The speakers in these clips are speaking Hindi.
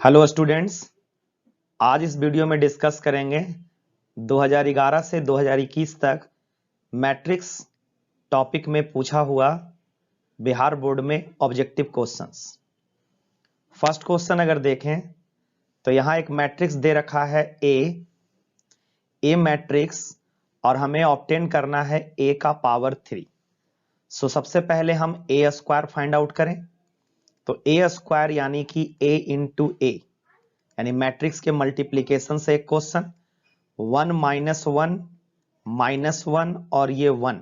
हेलो स्टूडेंट्स, आज इस वीडियो में डिस्कस करेंगे 2011 से 2021 तक मैट्रिक्स टॉपिक में पूछा हुआ बिहार बोर्ड में ऑब्जेक्टिव क्वेश्चंस। फर्स्ट क्वेश्चन अगर देखें तो यहां एक मैट्रिक्स दे रखा है ए मैट्रिक्स और हमें ऑब्टेन करना है ए का पावर 3। सो सबसे पहले हम ए स्क्वायर फाइंड आउट करें। तो ए स्क्वायर यानी कि ए इंटू ए यानी मैट्रिक्स के मल्टीप्लीकेशन से एक क्वेश्चन 1 माइनस वन और ये 1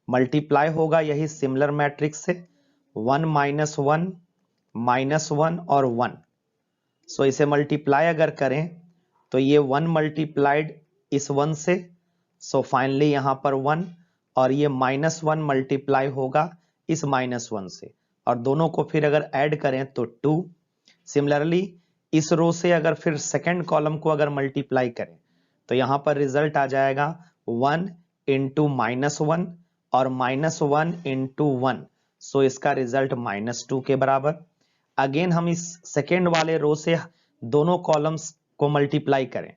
मल्टीप्लाई होगा यही सिमिलर मैट्रिक्स से 1 माइनस वन और 1। सो इसे मल्टीप्लाई अगर करें तो ये 1 मल्टीप्लाइड इस 1 से, सो फाइनली यहां पर 1 और ये -1 मल्टीप्लाई होगा इस -1 से और दोनों को फिर अगर ऐड करें तो 2। सिमिलरली इस रो से अगर फिर सेकेंड कॉलम को अगर मल्टीप्लाई करें तो यहां पर रिजल्ट आ जाएगा 1 इंटू -1 और -1 इंटू 1। सो इसका रिजल्ट -2 के बराबर। अगेन हम इस सेकेंड वाले रो से दोनों कॉलम्स को मल्टीप्लाई करें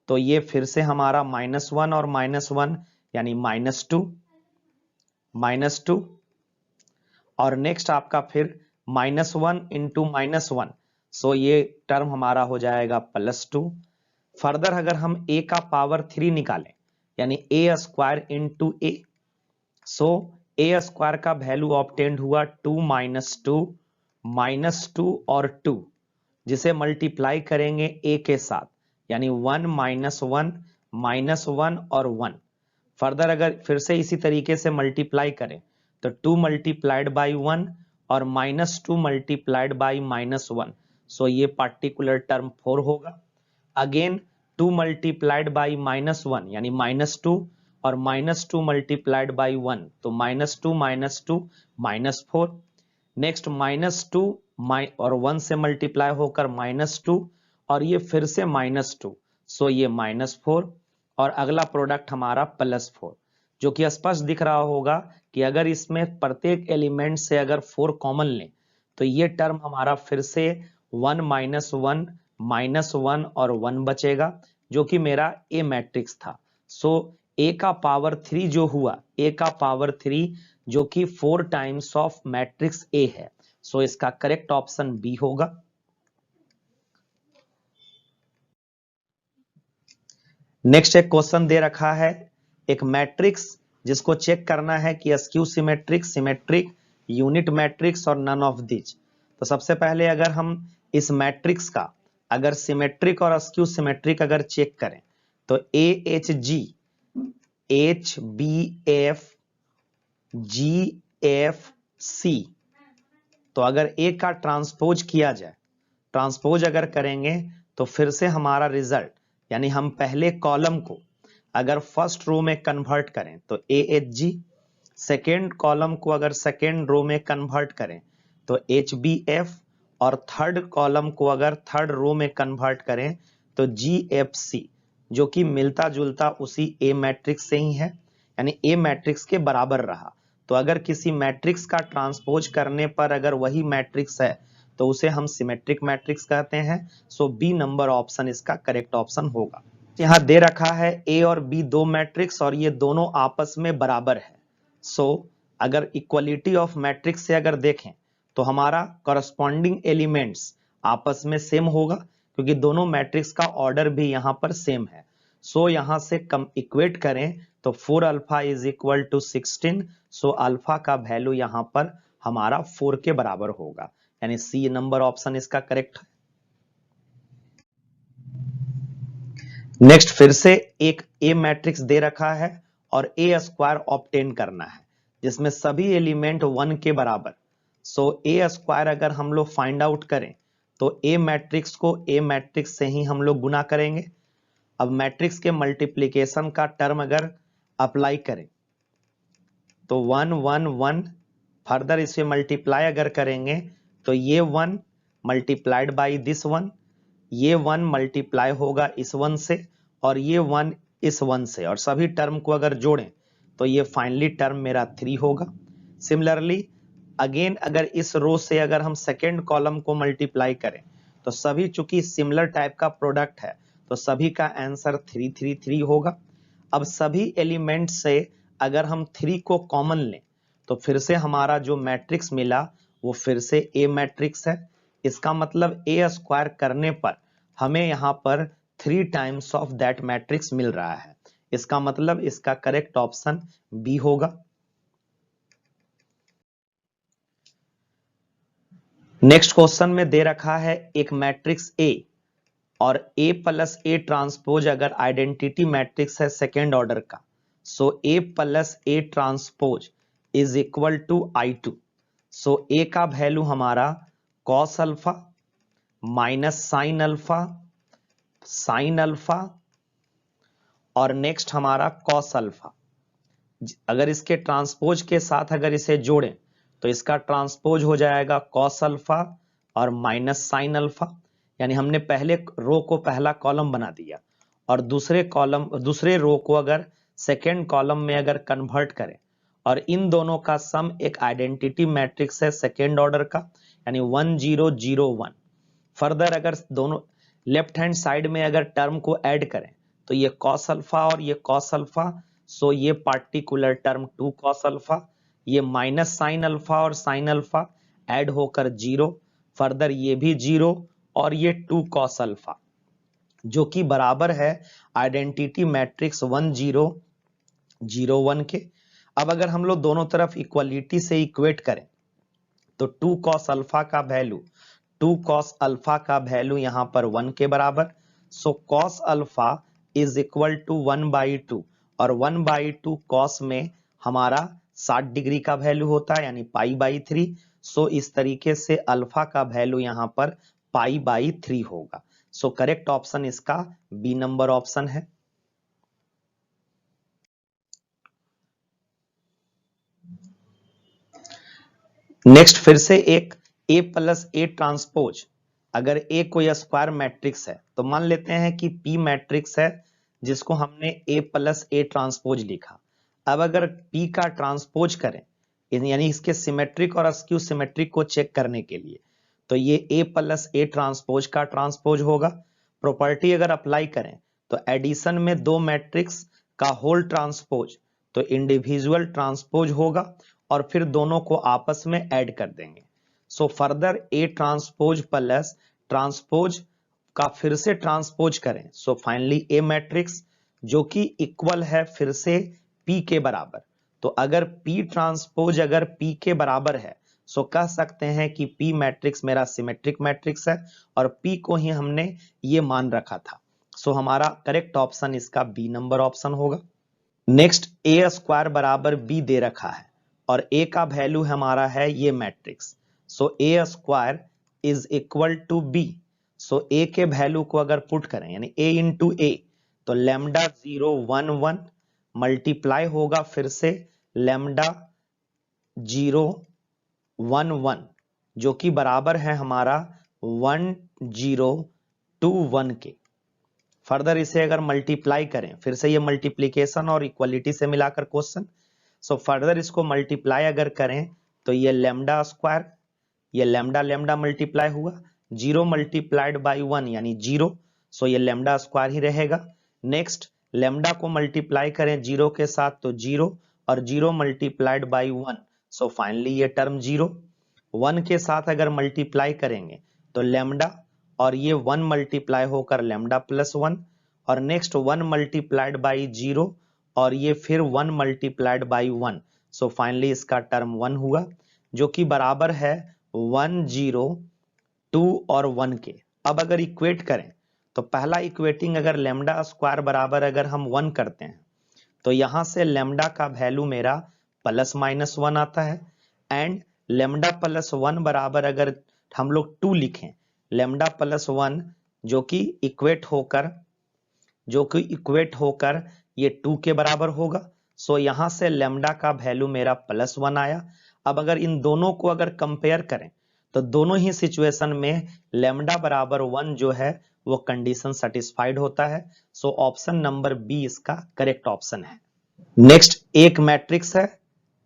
तो ये फिर से हमारा -1 और -1 यानी -2 और नेक्स्ट आपका फिर -1 इंटू -1। सो ये टर्म हमारा हो जाएगा +2। फर्दर अगर हम a का पावर 3 निकालें यानी a square into A, so a square का वैल्यू ऑब्टेन्ड हुआ 2 -2 और 2, जिसे मल्टीप्लाई करेंगे a के साथ यानी 1 -1 और 1। फर्दर अगर फिर से इसी तरीके से मल्टीप्लाई करें तो 2 मल्टीप्लाइड बाई 1 और -2 मल्टीप्लाइड बाई -1। सो ये पार्टिकुलर टर्म 4 होगा। अगेन 2 मल्टीप्लाइड बाई -1 यानी -2 और -2 मल्टीप्लाइड बाई 1 तो -2 -4। नेक्स्ट -2 और 1 से मल्टीप्लाई होकर -2 और ये फिर से -2। सो ये -4 और अगला प्रोडक्ट हमारा +4, जो कि स्पष्ट दिख रहा होगा कि अगर इसमें प्रत्येक एलिमेंट से अगर 4 कॉमन लें तो ये टर्म हमारा फिर से 1 -1 और 1 बचेगा, जो कि मेरा ए मैट्रिक्स था। सो ए का पावर 3 जो हुआ, ए का पावर 3 जो कि 4 टाइम्स ऑफ मैट्रिक्स ए है। सो इसका करेक्ट ऑप्शन बी होगा। नेक्स्ट एक क्वेश्चन दे रखा है एक मैट्रिक्स जिसको चेक करना है कि skew symmetric, symmetric, unit matrix और नन ऑफ दिस। तो सबसे पहले अगर हम इस मैट्रिक्स का अगर सिमेट्रिक और स्क्यू सिमेट्रिक अगर चेक करें तो AHG HBF GFC, तो अगर ए का ट्रांसपोज किया जाए, ट्रांसपोज अगर करेंगे तो फिर से हमारा रिजल्ट यानी हम पहले कॉलम को अगर फर्स्ट रो में कन्वर्ट करें तो AHG, सेकेंड कॉलम को अगर सेकेंड रो में कन्वर्ट करें तो HBF और थर्ड कॉलम को अगर थर्ड रो में कन्वर्ट करें तो GFC, जो कि मिलता जुलता उसी ए मैट्रिक्स से ही है यानी ए मैट्रिक्स के बराबर रहा। तो अगर किसी मैट्रिक्स का ट्रांसपोज करने पर अगर वही मैट्रिक्स है तो उसे हम सिमेट्रिक मैट्रिक्स कहते हैं। सो बी नंबर ऑप्शन इसका करेक्ट ऑप्शन होगा। यहां दे रखा है ए और बी दो मैट्रिक्स और ये दोनों आपस में बराबर है। सो अगर इक्वलिटी ऑफ मैट्रिक्स से अगर देखें तो हमारा करस्पॉन्डिंग एलिमेंट्स आपस में सेम होगा क्योंकि दोनों मैट्रिक्स का ऑर्डर भी यहां पर सेम है। सो यहां से कम इक्वेट करें तो 4 alpha is equal to 16। So alpha का वैल्यू यहां पर हमारा 4 के बराबर होगा यानी सी नंबर ऑप्शन इसका करेक्ट है। नेक्स्ट फिर से एक ए मैट्रिक्स दे रखा है और ए स्क्वायर ऑब्टेन करना है जिसमें सभी एलिमेंट 1 के बराबर। सो ए स्क्वायर अगर हम लोग फाइंड आउट करें तो ए मैट्रिक्स को ए मैट्रिक्स से ही हम लोग गुना करेंगे। अब मैट्रिक्स के मल्टीप्लिकेशन का टर्म अगर अप्लाई करें तो 1 1 1, फर्दर इसे मल्टीप्लाई अगर करेंगे तो ये 1 मल्टीप्लाइड बाई दिस 1, ये 1 मल्टीप्लाई होगा इस 1 से और ये 1 इस 1 से और सभी टर्म को अगर जोड़ें तो ये फाइनली टर्म मेरा 3 होगा। सिमिलरली अगेन अगर इस रो से अगर हम सेकेंड कॉलम को मल्टीप्लाई करें तो सभी चूंकि सिमिलर टाइप का प्रोडक्ट है तो सभी का आंसर 3 3 3 होगा। अब सभी एलिमेंट से अगर हम 3 को कॉमन लें तो फिर से हमारा जो मैट्रिक्स मिला वो फिर से ए मैट्रिक्स है। इसका मतलब ए स्क्वायर करने पर हमें यहां पर 3 टाइम्स ऑफ दैट मैट्रिक्स मिल रहा है। इसका मतलब इसका करेक्ट ऑप्शन बी होगा। नेक्स्ट क्वेश्चन में दे रखा है एक मैट्रिक्स ए और A प्लस ए ट्रांसपोज अगर आइडेंटिटी मैट्रिक्स है सेकेंड ऑर्डर का, so A plus A transpose is equal to I2। So A का वैल्यू हमारा cos alpha minus sine alpha और नेक्स्ट हमारा कॉस अल्फा। अगर इसके ट्रांसपोज के साथ अगर इसे जोड़ें तो इसका ट्रांसपोज हो जाएगा कॉस अल्फा और माइनस साइन अल्फा। यानी हमने पहले रो को पहला कॉलम बना दिया और दूसरे रो को अगर सेकेंड कॉलम में अगर कन्वर्ट करें और इन दोनों का सम एक आइडेंटिटी मैट्रिक्स है सेकेंड ऑर्डर का, यानी 1 0 0 1। फर्दर अगर दोनों लेफ्ट हैंड साइड में अगर टर्म को ऐड करें तो ये कॉस अल्फा और ये कॉस अल्फा, सो ये पार्टिकुलर टर्म 2 कॉस अल्फा, ये माइनस साइन अल्फा और साइन अल्फा ऐड होकर 0, फर्दर ये भी 0 और ये 2 कॉस अल्फा, जो कि बराबर है आइडेंटिटी मैट्रिक्स 1 0 0 1 के। अब अगर हम लोग दोनों तरफ इक्वलिटी से इक्वेट करें तो 2 कॉस अल्फा का वैल्यू यहां पर 1 के बराबर। So cos alpha is equal to 1/2 और 1/2 कॉस में हमारा 60 डिग्री का वैल्यू होता है, यानी π/3। सो इस तरीके से अल्फा का वैल्यू यहां पर π/3 होगा। सो करेक्ट ऑप्शन इसका बी नंबर ऑप्शन है। नेक्स्ट फिर से एक A प्लस ए ट्रांसपोज, अगर A कोई स्क्वायर मैट्रिक्स है तो मान लेते हैं कि P मैट्रिक्स है जिसको हमने A प्लस ए ट्रांसपोज लिखा। अब अगर P का ट्रांसपोज करें यानी इसके सिमेट्रिक और अस्क्यू सिमेट्रिक को चेक करने के लिए, तो ये A प्लस ए ट्रांसपोज का ट्रांसपोज होगा। प्रॉपर्टी अगर अप्लाई करें तो एडिशन में दो मैट्रिक्स का होल ट्रांसपोज तो इंडिविजुअल ट्रांसपोज होगा और फिर दोनों को आपस में ऐड कर देंगे। So further A transpose plus transpose का फिर से ट्रांसपोज करें, सो फाइनली ए मैट्रिक्स जो कि इक्वल है फिर से P के बराबर। तो अगर P ट्रांसपोज अगर P के बराबर है सो कह सकते हैं कि P मैट्रिक्स मेरा सिमेट्रिक मैट्रिक्स है और P को ही हमने ये मान रखा था। सो हमारा करेक्ट ऑप्शन इसका बी नंबर ऑप्शन होगा। नेक्स्ट ए स्क्वायर बराबर बी दे रखा है और ए का वैल्यू हमारा है ये matrix. So A square is equal to B. So A के वैल्यू को अगर पुट करें यानी ए इंटू ए, तो लैम्डा 0 1 1 मल्टीप्लाई होगा फिर से लैम्डा 0 1 1 जो कि बराबर है हमारा 1 0 2 1 के। फर्दर इसे अगर मल्टीप्लाई करें फिर से ये मल्टीप्लीकेशन और इक्वलिटी से मिलाकर क्वेश्चन। सो फर्दर इसको मल्टीप्लाई अगर करें तो ये लैम्डा स्क्वायर, ये लैम्डा लैम्डा मल्टीप्लाई हुआ, 0 मल्टीप्लाइड बाई 1 यानी 0, सो ये लैम्डा स्क्वायर ही रहेगा। नेक्स्ट लैम्डा को मल्टीप्लाई करें 0 के साथ तो 0 और 0 मल्टीप्लाइड बाई 1, सो फाइनली ये टर्म 0। 1 के साथ अगर मल्टीप्लाई करेंगे तो लैम्डा और ये 1 मल्टीप्लाई होकर लैम्डा प्लस 1 और नेक्स्ट 1 मल्टीप्लाइड बाई 0 और ये फिर 1 मल्टीप्लाइड बाई 1, सो फाइनली इसका टर्म 1 हुआ जो कि बराबर है 1 0 2 और 1 के। अब अगर इक्वेट करें तो पहला इक्वेटिंग अगर लैम्डा स्क्वायर बराबर अगर हम 1 करते हैं तो यहां से लैम्डा का वैल्यू मेरा प्लस माइनस 1 आता है एंड लैम्डा प्लस 1 बराबर अगर हम लोग 2 लिखें, लैम्डा प्लस 1 जो कि इक्वेट होकर ये 2 के बराबर होगा। सो यहां से लैम्डा का वैल्यू मेरा प्लस 1 आया। अब अगर इन दोनों को अगर कंपेयर करें तो दोनों ही सिचुएशन में लैम्डा बराबर 1 जो है वो कंडीशन सेटिस्फाइड होता है। सो ऑप्शन नंबर बी इसका करेक्ट ऑप्शन है। नेक्स्ट एक मैट्रिक्स है,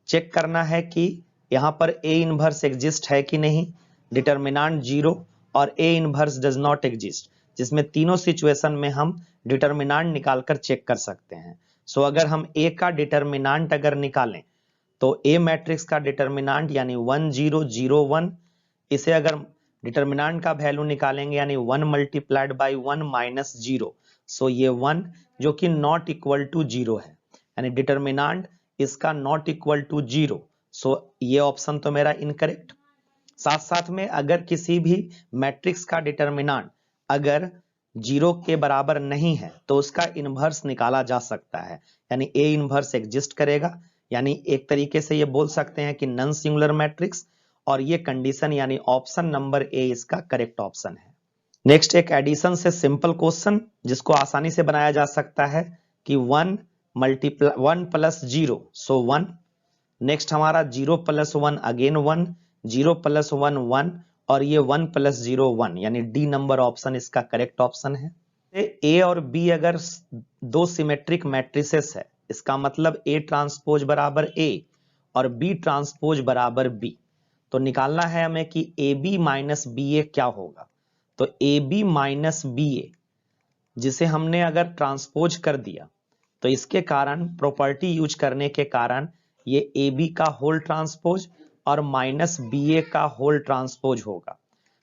चेक करना है कि यहां पर ए इनवर्स एग्जिस्ट है कि नहीं। डिटर्मिनेंट 0 और A inverse does not exist, जिसमें तीनों सिचुएशन में हम डिटर्मिनांट निकालकर चेक कर सकते हैं। सो अगर हम ए का डिटर्मिनांट अगर निकालें तो ए मैट्रिक्स का डिटर्मिनांट यानी 1 0 0 1, इसे अगर डिटर्मिनांट का वैल्यू निकालेंगे यानी 1 मल्टीप्लाइड बाई 1 माइनस 0, सो ये 1 जो कि नॉट इक्वल टू 0 है, यानी डिटर्मिनांट इसका नॉट इक्वल टू 0, सो ये ऑप्शन तो मेरा इनकरेक्ट। साथ साथ में अगर किसी भी मैट्रिक्स का डिटर्मिनांट अगर 0 के बराबर नहीं है तो उसका इनवर्स निकाला जा सकता है, यानी ए इनवर्स एग्जिस्ट करेगा, यानी एक तरीके से ये बोल सकते हैं कि नॉन सिंगुलर मैट्रिक्स, और ये कंडीशन यानी ऑप्शन नंबर ए इसका करेक्ट ऑप्शन है। नेक्स्ट एक एडिशन से सिंपल क्वेश्चन जिसको आसानी से बनाया जा सकता है कि 1 प्लस 0 सो 1, नेक्स्ट हमारा 0 प्लस 1 अगेन 1, 0 प्लस 1 1, और ये 1 प्लस 0 1, यानी डी नंबर ऑप्शन इसका करेक्ट ऑप्शन है। ए और बी अगर दो सिमेट्रिक मैट्रिसेस है, इसका मतलब ए ट्रांसपोज बराबर ए और बी ट्रांसपोज बराबर बी, तो निकालना है हमें कि ए बी माइनस बी ए क्या होगा। तो ए बी माइनस बी ए जिसे हमने अगर ट्रांसपोज कर दिया तो इसके कारण प्रॉपर्टी यूज करने के कारण ये ए बी का होल ट्रांसपोज और माइनस बी ए का होल ट्रांसपोज होगा।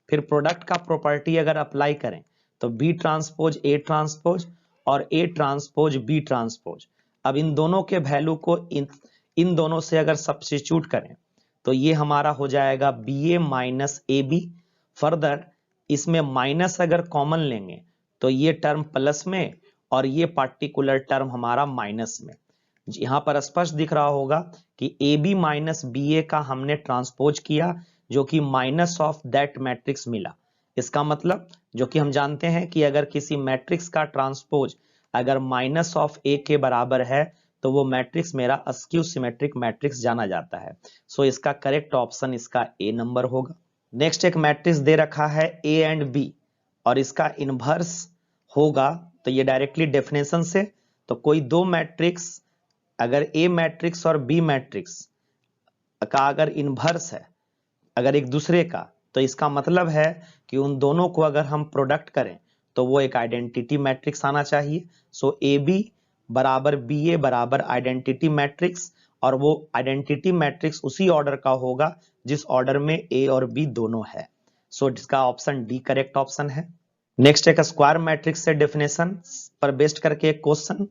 फिर प्रोडक्ट का प्रॉपर्टी अगर अप्लाई करें तो बी ट्रांसपोज ए ट्रांसपोज और ए ट्रांसपोज बी ट्रांसपोज। अब इन दोनों के वैल्यू को इन दोनों से अगर सब्स्टिट्यूट करें तो ये हमारा हो जाएगा B A minus A B. Further इसमें माइनस अगर कॉमन लेंगे तो ये टर्म प्लस में और ये पार्टिकुलर टर्म हमारा माइनस में। यहां पर स्पष्ट दिख रहा होगा कि ए बी माइनस बी ए का हमने ट्रांसपोज किया जो कि माइनस ऑफ दैट मैट्रिक्स मिला। इसका मतलब जो कि हम जानते हैं कि अगर किसी मैट्रिक्स का ट्रांसपोज अगर माइनस ऑफ ए के बराबर है तो वो मैट्रिक्स मेरा अस्क्यू सिमेट्रिक मैट्रिक्स जाना जाता है। सो इसका करेक्ट ऑप्शन इसका ए नंबर होगा। नेक्स्ट एक मैट्रिक्स दे रखा है ए एंड बी और इसका इनवर्स होगा, तो ये डायरेक्टली डेफिनेशन से, तो कोई दो मैट्रिक्स अगर ए मैट्रिक्स और बी मैट्रिक्स का अगर इनवर्स है अगर एक दूसरे का, तो इसका मतलब है कि उन दोनों को अगर हम प्रोडक्ट करें तो वो एक आइडेंटिटी मैट्रिक्स आना चाहिए। सो ए बी बराबर बी ए बराबर आइडेंटिटी मैट्रिक्स, और वो आइडेंटिटी मैट्रिक्स उसी ऑर्डर का होगा जिस ऑर्डर में ए और बी दोनों है। सो इसका ऑप्शन डी करेक्ट ऑप्शन है। नेक्स्ट एक स्क्वायर मैट्रिक्स से डेफिनेशन पर बेस्ड करके एक क्वेश्चन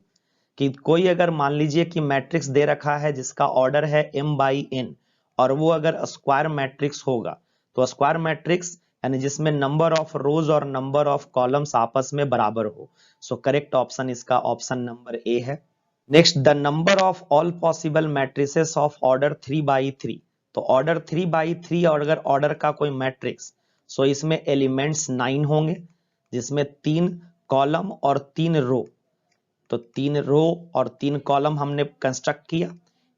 कि कोई अगर मान लीजिए कि मैट्रिक्स दे रखा है जिसका ऑर्डर है m बाई n और वो अगर स्क्वायर मैट्रिक्स होगा, तो स्क्वायर मैट्रिक्स यानी जिसमें नंबर ऑफ रोज और नंबर ऑफ कॉलम्स आपस में बराबर हो। सो करेक्ट ऑप्शन इसका ऑप्शन नंबर ए है। Next the number of all possible matrices of order 3/3, तो ऑर्डर 3/3 और अगर ऑर्डर का कोई मैट्रिक्स, सो इसमें एलिमेंट्स 9 होंगे जिसमें 3 कॉलम और 3 रो, तो 3 रो और 3 कॉलम हमने कंस्ट्रक्ट किया।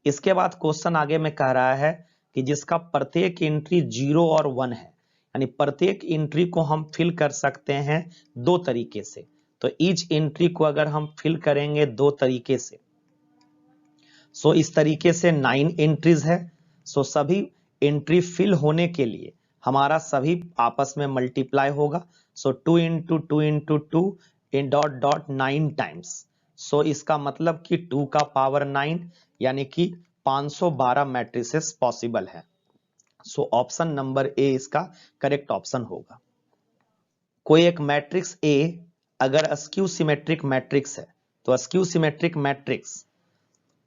इसके बाद क्वेश्चन आगे में कह रहा है कि जिसका प्रत्येक एंट्री 0 और 1 है, यानी प्रत्येक एंट्री को हम फिल कर सकते हैं दो तरीके से। तो ईच एंट्री को अगर हम फिल करेंगे दो तरीके से, सो इस तरीके से 9 एंट्रीज है। सो सभी एंट्री फिल होने के लिए हमारा सभी आपस में मल्टीप्लाई होगा। So 2 into 2 into 2 in dot dot 9 times. So इसका मतलब कि 2 का पावर 9 यानी कि 512 मैट्रिसेस पॉसिबल है। सो ऑप्शन नंबर ए इसका करेक्ट ऑप्शन होगा। कोई एक मैट्रिक्स ए अगर अस्क्यू सिमेट्रिक मैट्रिक्स है, तो अस्क्यू सिमेट्रिक मैट्रिक्स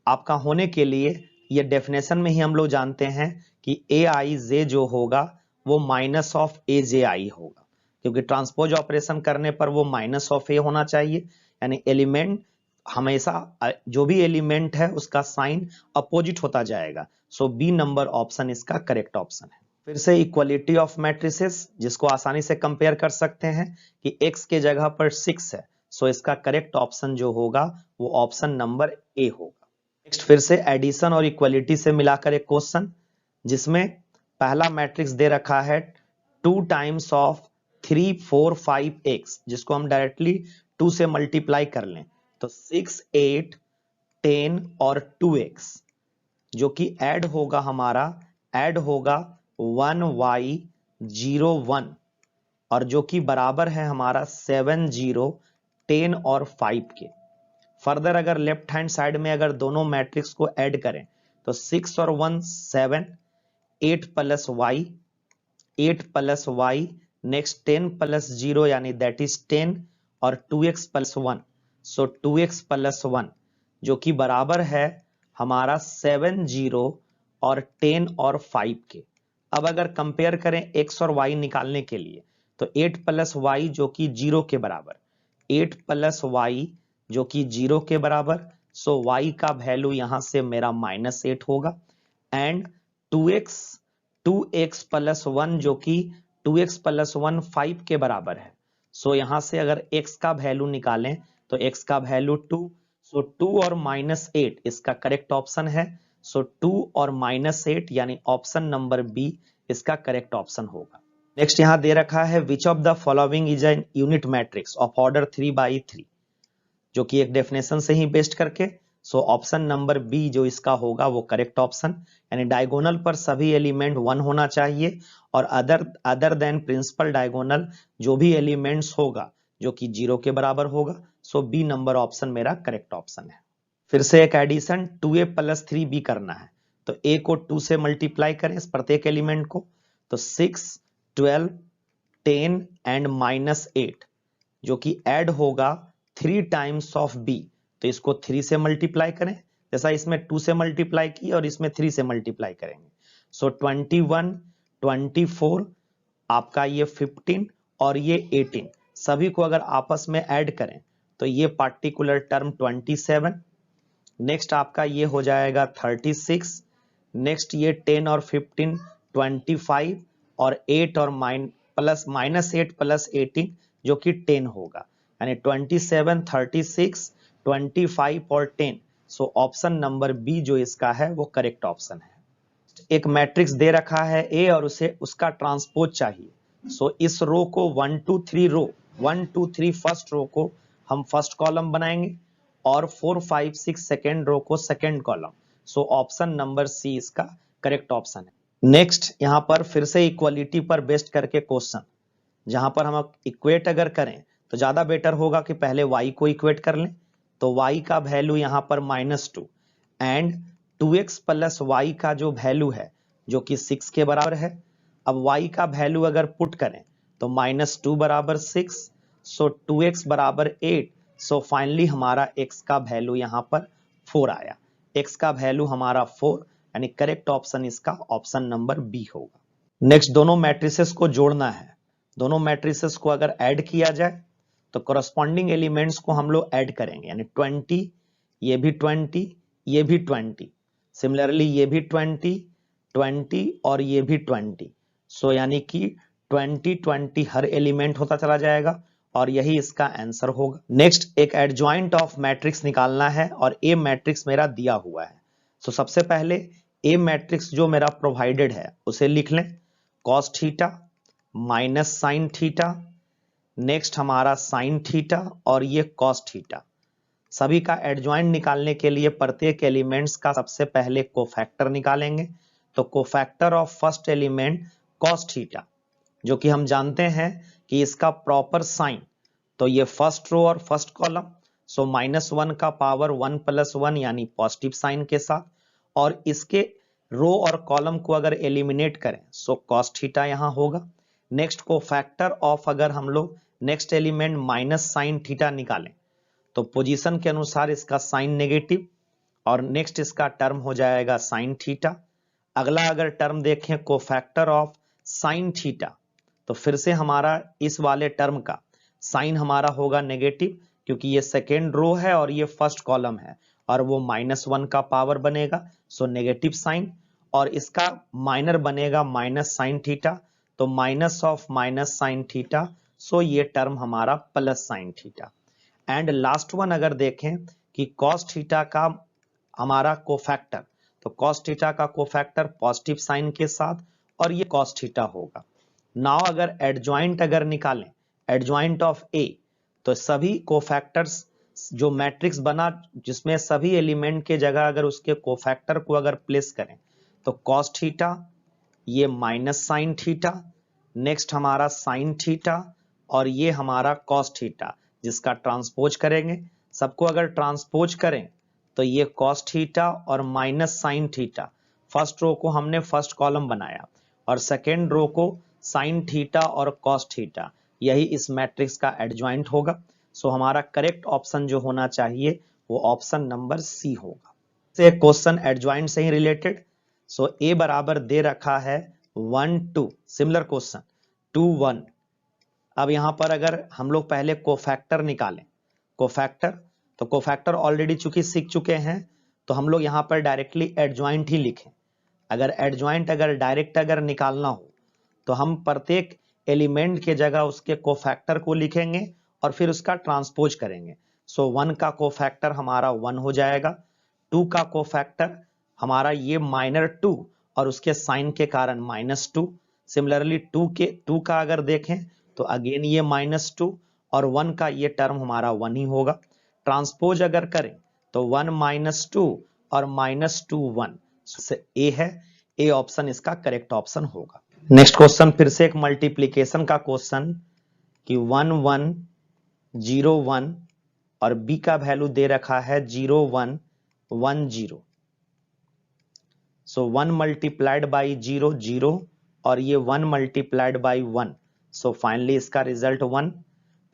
आपका होने के लिए ये डेफिनेशन में ही हम लोग जानते हैं कि ए आई जे जो होगा वो माइनस ऑफ ए जे आई होगा, क्योंकि ट्रांसपोज ऑपरेशन करने पर वो माइनस ऑफ ए होना चाहिए, यानी एलिमेंट हमेशा जो भी एलिमेंट है उसका साइन अपोजिट होता जाएगा। सो बी नंबर ऑप्शन इसका करेक्ट ऑप्शन है। फिर से इक्वलिटी ऑफ मैट्रिसेस जिसको आसानी से कंपेयर कर सकते हैं कि x के जगह पर 6 है, सो इसका करेक्ट ऑप्शन जो होगा वो ऑप्शन नंबर ए होगा। नेक्स्ट फिर से एडिशन और इक्वलिटी से मिलाकर एक क्वेश्चन जिसमें पहला मैट्रिक्स दे रखा है 2 टाइम्स ऑफ 3 4 5 x, जिसको हम डायरेक्टली 2 से मल्टीप्लाई कर लें तो 6 8 10 और 2x, जो कि ऐड होगा हमारा ऐड होगा 1y 0 1 और जो कि बराबर है हमारा 7, 0, 10 और 5 के। फर्दर अगर लेफ्ट हैंड साइड में अगर दोनों मैट्रिक्स को ऐड करें तो 6 और 1 7, 8 plus Y, 8 plus Y, next 10 plus 0 यानी दैट इज 10 और 2x प्लस 1, सो 2x प्लस 1 जो कि बराबर है हमारा 7, 0 और 10 और 5 के। अब अगर कंपेयर करें x और y निकालने के लिए तो 8 प्लस वाई जो कि 0 के बराबर, 8 प्लस वाई जो कि 0 के बराबर, सो y का वैल्यू यहां से मेरा -8 होगा। एंड 2x प्लस 1 जो कि 2x प्लस 1 5 के बराबर है। सो यहां से अगर x का वैल्यू निकालें तो x का वैल्यू 2, सो 2 और -8 इसका करेक्ट ऑप्शन है। सो 2 और -8 यानी ऑप्शन नंबर बी इसका करेक्ट ऑप्शन होगा। नेक्स्ट यहां दे रखा है which of the following is an unit matrix of order 3/3, जो कि एक डेफिनेशन से ही बेस्ड करके। सो ऑप्शन नंबर बी जो इसका होगा वो करेक्ट ऑप्शन, यानी डायगोनल पर सभी एलिमेंट 1 होना चाहिए और अदर देन प्रिंसिपल डायगोनल जो भी एलिमेंट्स होगा जो कि 0 के बराबर होगा। सो बी नंबर ऑप्शन मेरा करेक्ट ऑप्शन है। फिर से एक एडिशन 2a प्लस 3b करना है तो a को 2 से मल्टीप्लाई करें इस प्रत्येक एलिमेंट को, तो 6, 12, 10 एंड -8 जो कि ऐड होगा 3 टाइम्स ऑफ b, तो इसको 3 से मल्टीप्लाई करें, जैसा इसमें 2 से मल्टीप्लाई की और इसमें 3 से मल्टीप्लाई करेंगे। सो 21, 24 आपका ये 15 और ये 18 सभी को अगर आपस में ऐड करें तो ये पार्टिकुलर टर्म 27, नेक्स्ट आपका ये हो जाएगा 36, नेक्स्ट ये 10 और 15 25 और 8 और -8 प्लस 18 जो कि 10 होगा, यानी 27, 36, 25 और 10। सो ऑप्शन नंबर बी जो इसका है वो करेक्ट ऑप्शन है। एक मैट्रिक्स दे रखा है ए और उसे उसका ट्रांसपोज चाहिए। सो इस रो को 1 2 3 रो 1 2 3 फर्स्ट रो को हम फर्स्ट कॉलम बनाएंगे और 4 5 6 सेकेंड रो को second column. So option number C इसका करेक्ट ऑप्शन है। नेक्स्ट यहां पर फिर से इक्वलिटी पर बेस्ड करके क्वेश्चन, जहां पर हम इक्वेट अगर करें तो ज्यादा बेटर होगा कि पहले y को इक्वेट कर लें, तो y का वैल्यू यहां पर -2 एंड 2x प्लस y का जो वैल्यू है जो कि 6 के बराबर है। अब y का वैल्यू अगर पुट करें तो -2 बराबर 6, सो 2x बराबर 8, सो फाइनली हमारा x का वैल्यू यहां पर 4 आया। x का वैल्यू हमारा 4, यानी करेक्ट ऑप्शन इसका ऑप्शन नंबर बी होगा। नेक्स्ट दोनों मैट्रिसेस को जोड़ना है। दोनों मैट्रिसेस को अगर ऐड किया जाए तो कॉरस्पॉन्डिंग एलिमेंट्स को हम लोग ऐड करेंगे, यानी 20, ये भी 20, ये भी 20, सिमिलरली ये भी 20, 20 और ये भी 20। सो यानी कि 20 20 हर एलिमेंट होता चला जाएगा और यही इसका आंसर होगा। नेक्स्ट एक एडजॉइंट ऑफ मैट्रिक्स निकालना है और ए मैट्रिक्स मेरा दिया हुआ है। सो सबसे पहले ए मैट्रिक्स जो मेरा प्रोवाइडेड है उसे लिख लें, cos theta minus sine theta, next हमारा साइन थीटा और ये कॉस थीटा। सभी का एडजॉइंट निकालने के लिए प्रत्येक एलिमेंट्स का सबसे पहले कोफैक्टर निकालेंगे, तो cofactor of first element cos theta जो कि हम जानते हैं कि इसका प्रॉपर साइन, तो ये फर्स्ट रो और फर्स्ट कॉलम, सो -1 का पावर 1 + 1 यानी पॉजिटिव साइन के साथ, और इसके रो और कॉलम को अगर एलिमिनेट करें सो कॉस थीटा यहां होगा। नेक्स्ट कोफैक्टर ऑफ अगर हम लोग next element minus sine theta निकालें तो पोजीशन के अनुसार इसका साइन नेगेटिव और नेक्स्ट इसका टर्म हो जाएगा साइन थीटा। अगला अगर टर्म देखें कोफैक्टर ऑफ साइन थीटा, तो फिर से हमारा इस वाले टर्म का साइन हमारा होगा नेगेटिव, क्योंकि ये सेकेंड रो है और ये फर्स्ट कॉलम है और वो -1 का पावर बनेगा, सो नेगेटिव साइन, और इसका माइनर बनेगा माइनस साइन थीटा, तो minus of minus sine theta, so ये टर्म हमारा plus sine theta. And last one अगर देखें कि कॉस थीटा का हमारा कोफैक्टर, तो कॉस थीटा का कोफैक्टर पॉजिटिव साइन के साथ और ये कॉस थीटा होगा। नाउ अगर एडजॉइंट अगर निकालें, एडजॉइंट ऑफ ए, तो सभी कोफैक्टर्स जो मैट्रिक्स बना जिसमें सभी एलिमेंट के जगह अगर उसके कोफैक्टर को अगर प्लेस करें तो कॉस थीटा, ये माइनस साइन थीटा, नेक्स्ट हमारा साइन थीटा और ये हमारा कॉस थीटा, जिसका ट्रांसपोज करेंगे। सबको अगर ट्रांसपोज करें तो ये कॉस थीटा और minus sine theta, first row को हमने फर्स्ट कॉलम बनाया और सेकेंड रो को साइन थीटा और कॉस थीटा, यही इस मैट्रिक्स का एडजॉइंट होगा। सो हमारा करेक्ट ऑप्शन जो होना चाहिए वो ऑप्शन नंबर सी होगा। से क्वेश्चन एडजॉइंट से ही रिलेटेड। सो ए बराबर दे रखा है 1 2, सिमिलर क्वेश्चन 2 1। अब यहां पर अगर हम लोग पहले कोफैक्टर निकालें, कोफैक्टर, तो कोफैक्टर ऑलरेडी चूंकि सीख चुके हैं तो हम लोग यहां पर डायरेक्टली एडजॉइंट ही लिखें। अगर एडजॉइंट अगर डायरेक्ट अगर निकालना हो तो हम प्रत्येक एलिमेंट के जगह उसके कोफैक्टर को लिखेंगे और फिर उसका ट्रांसपोज करेंगे। सो 1 का कोफैक्टर हमारा 1 हो जाएगा, 2 का कोफैक्टर हमारा ये -2 और उसके साइन के कारण -2। सिमिलरली 2 का अगर देखें तो अगेन ये -2 और 1 का ये टर्म हमारा 1 ही होगा। ट्रांसपोज अगर करें तो 1 -2 और -2 1 से ए है, ए ऑप्शन इसका करेक्ट ऑप्शन होगा। नेक्स्ट क्वेश्चन फिर से एक मल्टीप्लीकेशन का क्वेश्चन कि 1 1 0 1 और बी का वैल्यू दे रखा है 0 1 1 0। सो 1 मल्टीप्लाइड बाई 0 0 और ये 1 मल्टीप्लाइड बाई 1, सो फाइनली इसका रिजल्ट 1।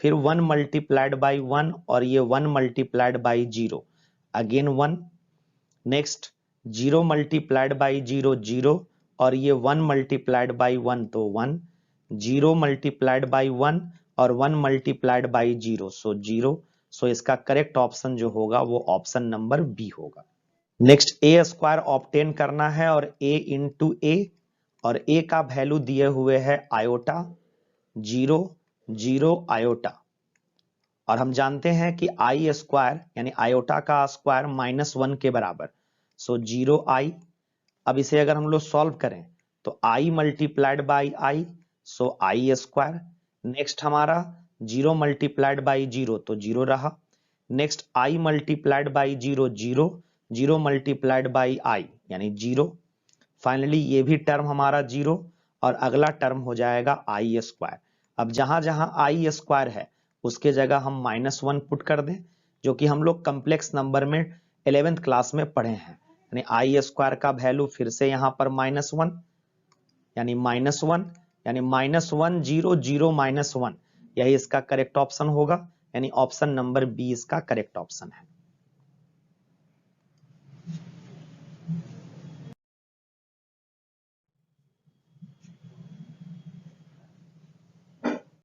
फिर 1 मल्टीप्लाइड बाई 1 और ये 1 multiplied by 0, again 1। Next 0 multiplied by 0 0 और ये 1 मल्टीप्लाइड बाई 1 तो 1, 0 मल्टीप्लाइड बाई 1 और 1 मल्टीप्लाइड बाई 0 सो 0। सो इसका करेक्ट ऑप्शन जो होगा वो ऑप्शन नंबर बी होगा। नेक्स्ट ए स्क्वायर ऑब्टेन करना है और a इंटू ए, और a का वैल्यू दिए हुए है आयोटा 0 0 आयोटा, और हम जानते हैं कि आई स्क्वायर यानी आयोटा का स्क्वायर -1 के बराबर, सो 0 आई। अब इसे अगर हम लोग सॉल्व करें तो i multiplied by I, so I square. Next हमारा 0 मल्टीप्लाइड बाई 0 तो 0 रहा। Next i multiplied by 0 0, 0 multiplied by I यानी 0। फाइनली ये भी टर्म हमारा 0 और अगला टर्म हो जाएगा आई स्क्वायर। अब जहां जहां आई स्क्वायर है उसके जगह हम -1 पुट कर दें, जो कि हम लोग कॉम्प्लेक्स नंबर में 11th क्लास में पढ़े हैं। यानी आई स्क्वायर का वैल्यू फिर से यहां पर -1 यानी -1 यानी -1 0 0 -1, यही इसका करेक्ट ऑप्शन होगा। यानी ऑप्शन नंबर बी इसका करेक्ट ऑप्शन है।